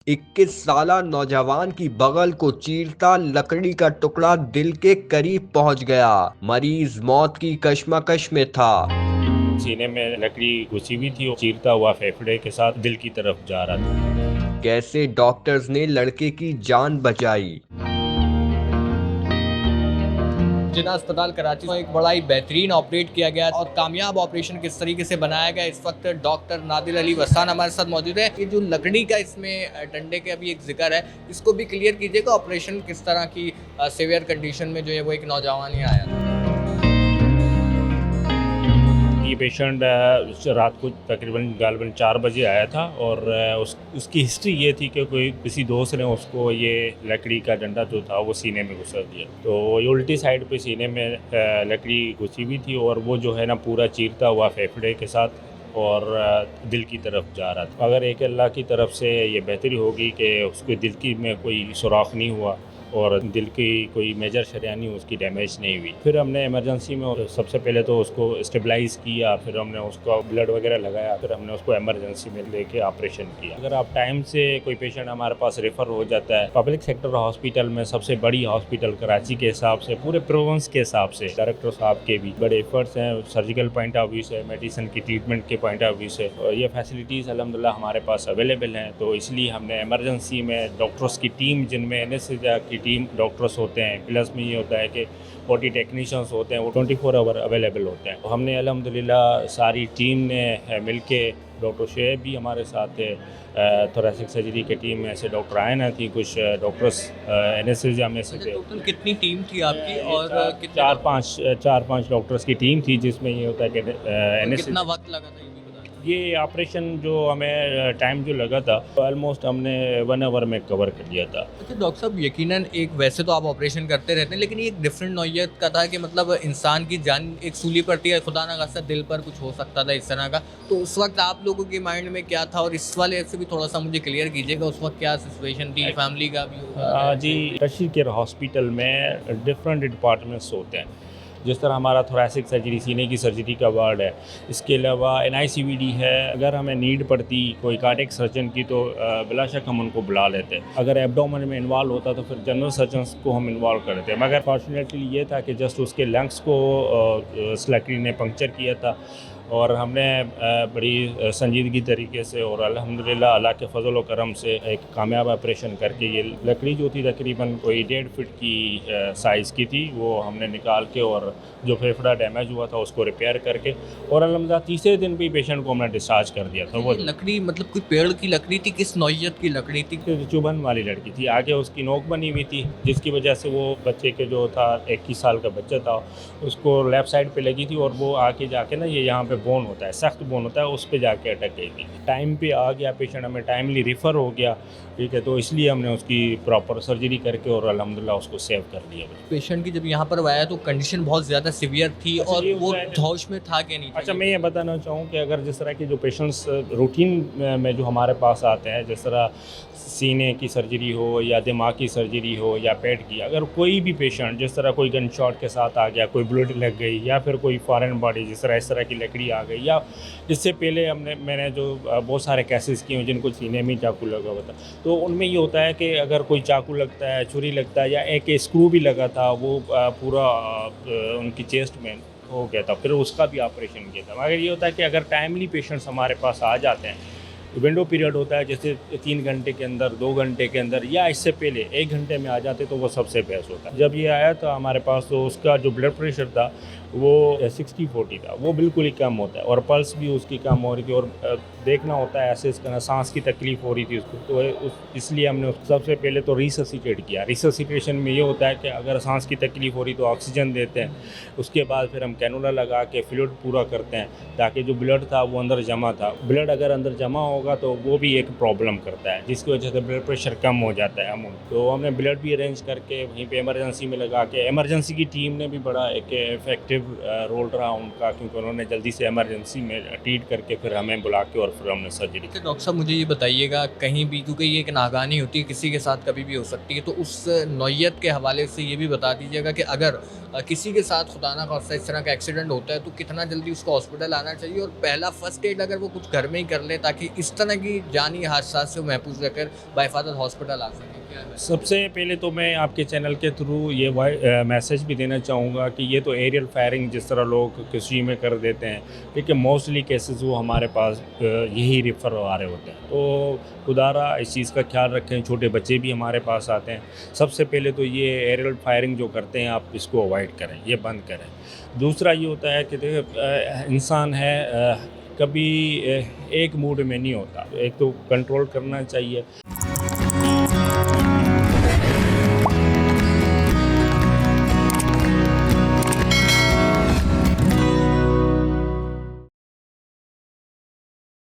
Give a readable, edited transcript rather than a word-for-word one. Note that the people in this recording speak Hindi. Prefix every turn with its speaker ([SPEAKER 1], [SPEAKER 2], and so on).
[SPEAKER 1] 21 साला नौजवान की बगल को चीरता लकड़ी का टुकड़ा दिल के करीब पहुंच गया। मरीज मौत की कशमकश में था।
[SPEAKER 2] सीने में लकड़ी घुसी हुई थी और चीरता हुआ फेफड़े के साथ दिल की तरफ जा रहा था।
[SPEAKER 1] कैसे डॉक्टर्स ने लड़के की जान बचाई।
[SPEAKER 3] जिना अस्पताल कराची में एक बड़ा ही बेहतरीन ऑपरेट किया गया और कामयाब ऑपरेशन किस तरीके से बनाया गया, इस वक्त डॉक्टर नादिर अली वस्तान हमारे साथ मौजूद है। ये जो लकड़ी का इसमें डंडे के अभी एक जिक्र है, इसको भी क्लियर कीजिएगा। ऑपरेशन किस तरह की सीवियर कंडीशन में जो है वो एक नौजवान ही आया था।
[SPEAKER 2] ये पेशेंट रात को तकरीबन गालबन 4 बजे आया था और उसकी हिस्ट्री ये थी कि कोई किसी दोस्त ने उसको ये लकड़ी का डंडा जो था वो सीने में घुसा दिया। तो ये उल्टी साइड पे सीने में लकड़ी घुसी हुई थी और वो जो है ना पूरा चीरता हुआ फेफड़े के साथ और दिल की तरफ जा रहा था। अगर एक अल्लाह की तरफ से ये बेहतरी होगी कि उसके दिल की में कोई सुराख नहीं हुआ और दिल की कोई मेजर शरियानी उसकी डैमेज नहीं हुई। फिर हमने इमरजेंसी में सबसे पहले तो उसको स्टेबलाइज़ किया, फिर हमने उसको ब्लड वगैरह लगाया, फिर हमने उसको इमरजेंसी में लेके ऑपरेशन किया। अगर आप टाइम से कोई पेशेंट हमारे पास रेफ़र हो जाता है पब्लिक सेक्टर हॉस्पिटल में, सबसे बड़ी हॉस्पिटल कराची के हिसाब से, पूरे प्रोविंस के हिसाब से, डायरेक्टर साहब के भी बड़े एफर्ट्स हैं सर्जिकल पॉइंट ऑफ व्यू से, मेडिसिन की ट्रीटमेंट के पॉइंट ऑफ व्यू से। और ये फैसिलिटीज़ अल्हम्दुलिल्लाह हमारे पास अवेलेबल हैं। तो इसलिए हमने इमरजेंसी में डॉक्टर्स की टीम, जिनमें एनेस्थीसिया की टीम डॉक्टर्स होते हैं, प्लस में ये होता है कि 40 टेक्नीशियंस होते हैं, वो 24 आवर अवेलेबल होते हैं। तो हमने अल्हम्दुलिल्लाह सारी टीम ने मिल के, डॉक्टर शुएब भी हमारे साथ थे, थोरेसिक सर्जरी की टीम में से डॉक्टर आयना थी, कुछ डॉक्टर्स एनेस्थीसिया में से थे।
[SPEAKER 3] टोटल कितनी टीम थी आपकी और
[SPEAKER 2] चार पाँच डॉक्टर्स की टीम थी, जिसमें ये होता है कि
[SPEAKER 3] कितना वक्त लगा था
[SPEAKER 2] ये ऑपरेशन जो हमें टाइम जो लगा था ऑलमोस्ट हमने 1 आवर में कवर कर लिया था।
[SPEAKER 3] अच्छा डॉक्टर साहब, यकीनन एक वैसे तो आप ऑपरेशन करते रहते हैं, लेकिन ये एक डिफरेंट नौइयत का था कि मतलब इंसान की जान एक सूली पड़ती है, खुदा ना खास्ता दिल पर कुछ हो सकता था इस तरह का। तो उस वक्त आप लोगों के माइंड में क्या था, और इस वाले से भी थोड़ा सा मुझे क्लियर कीजिएगा उस वक्त क्या सिचुएशन थी, फैमिली का भी
[SPEAKER 2] जी, टर्शियरी केयर हॉस्पिटल में डिफरेंट डिपार्टमेंट्स होते हैं। जिस तरह हमारा थोरेसिक सर्जरी, सीने की सर्जरी का वार्ड है, इसके अलावा NICVD है। अगर हमें नीड पड़ती कोई कार्डियक सर्जन की तो बिलाशक हम उनको बुला लेते हैं। अगर एब्डोमेन में इन्वॉल्व होता तो फिर जनरल सर्जन्स को हम इन्वॉल्व करते हैं। मगर फॉर्चुनेटली ये था कि जस्ट उसके लंग्स को लकड़ी ने पंक्चर किया था और हमने बड़ी संजीदगी तरीके से और अल्हम्दुलिल्लाह अल्लाह के फजल व करम से एक कामयाब ऑपरेशन करके ये लकड़ी जो थी तकरीबन कोई 1.5 फीट की साइज़ की थी, वो हमने निकाल के और जो फेफड़ा डैमेज हुआ था उसको रिपेयर करके और अल्हम्दुलिल्लाह तीसरे दिन भी पेशेंट को हमने डिस्चार्ज कर दिया था। वो
[SPEAKER 3] लकड़ी मतलब कोई पेड़ की लकड़ी थी, किस नौइयत की लकड़ी थी?
[SPEAKER 2] चुभन वाली लड़की थी, आगे उसकी नोक बनी हुई थी, जिसकी वजह से वो बच्चे के जो था 21 साल का बच्चा था, उसको लेफ़्ट साइड पे लगी थी और वो आके जाके ना ये यहाँ पे बोन होता है, सख्त बोन होता है, उस पे जाके अटक गई थी। टाइम पे आ गया पेशेंट, हमें टाइमली रिफ़र हो गया, ठीक है। तो इसलिए हमने उसकी प्रॉपर सर्जरी करके और अल्हम्दुलिल्लाह उसको सेव कर लिया।
[SPEAKER 3] पेशेंट की जब यहाँ पर आया तो कंडीशन बहुत ज़्यादा सीवियर थी और वो होश में था कि नहीं?
[SPEAKER 2] अच्छा, मैं ये बताना चाहूँ कि अगर जिस तरह के जो पेशेंट्स रूटीन में जो हमारे पास आते हैं, जिस तरह सीने की सर्जरी हो या दिमाग की सर्जरी हो या पेट की, अगर कोई भी पेशेंट जिस तरह कोई गन शॉट के साथ आ गया, कोई ब्लड लग गई या फिर कोई फॉरेन बॉडी जिस तरह इस तरह की लकड़ी आ गई, या इससे पहले मैंने जो बहुत सारे केसेस किए हैं जिनको सीने में चाकू लगा हुआ था, तो उनमें ये होता है कि अगर कोई चाकू लगता है, छुरी लगता है या एक स्क्रू भी लगा था, वो पूरा उनकी चेस्ट में हो गया था, फिर उसका भी ऑपरेशन किया था। मगर ये होता है कि अगर टाइमली पेशेंट्स हमारे पास आ जाते हैं, विंडो पीरियड होता है जैसे 3 घंटे के अंदर, 2 घंटे के अंदर या इससे पहले 1 घंटे में आ जाते तो वो सबसे बेस्ट होता है। जब ये आया था हमारे पास तो उसका जो ब्लड प्रेशर था वो 60/40 था, वो बिल्कुल ही कम होता है और पल्स भी उसकी कम हो रही थी और देखना होता है ऐसे इसका सांस की तकलीफ़ हो रही थी उसको, तो इसलिए हमने सबसे पहले तो रिससिटेट किया। रिससिटेशन में ये होता है कि अगर सांस की तकलीफ़ हो रही तो ऑक्सीजन देते हैं, उसके बाद फिर हम कैनुला लगा के फ्लूइड पूरा करते हैं ताकि जो ब्लड था वो अंदर जमा था। ब्लड अगर अंदर जमा होगा तो वो भी एक प्रॉब्लम करता है, जिसकी वजह से ब्लड प्रेशर कम हो जाता है अमूमन। तो हमने ब्लड भी अरेंज करके वहीं पे इमरजेंसी में लगा के, इमरजेंसी की टीम ने भी बड़ा एक इफेक्टिव नेगेटिव रोल रहा उनका, क्योंकि उन्होंने जल्दी से इमरजेंसी में ट्रीट करके फिर हमें बुला के और फिर हमने सर्जरी की।
[SPEAKER 3] तो डॉक्टर साहब मुझे ये बताइएगा, कहीं भी, क्योंकि ये एक नागानी होती है, किसी के साथ कभी भी हो सकती है, तो उस नौयत के हवाले से ये भी बता दीजिएगा कि अगर किसी के साथ खुदा ना खास्ता इस तरह का एक्सीडेंट होता है तो कितना जल्दी उसको हॉस्पिटल आना चाहिए, और पहला फर्स्ट एड अगर वो कुछ घर में ही कर ले ताकि इस तरह की जानी हादसा से महफूज रहकर बाहिफाजत हॉस्पिटल आ सके। क्या है?
[SPEAKER 2] सबसे पहले तो मैं आपके चैनल के थ्रू ये मैसेज भी देना चाहूँगा कि ये तो एरियल फायरिंग जिस तरह लोग किसी में कर देते हैं, लेकिन मोस्टली केसेस वो हमारे पास यही रेफर आ रहे होते हैं। तो खुदारा इस चीज़ का ख्याल रखें, छोटे बच्चे भी हमारे पास आते हैं। सबसे पहले तो ये एरियल फायरिंग जो करते हैं आप इसको अवॉइड करें, ये बंद करें। दूसरा ये होता है कि देखिए इंसान है कभी एक मूड में नहीं होता, एक तो कंट्रोल करना चाहिए।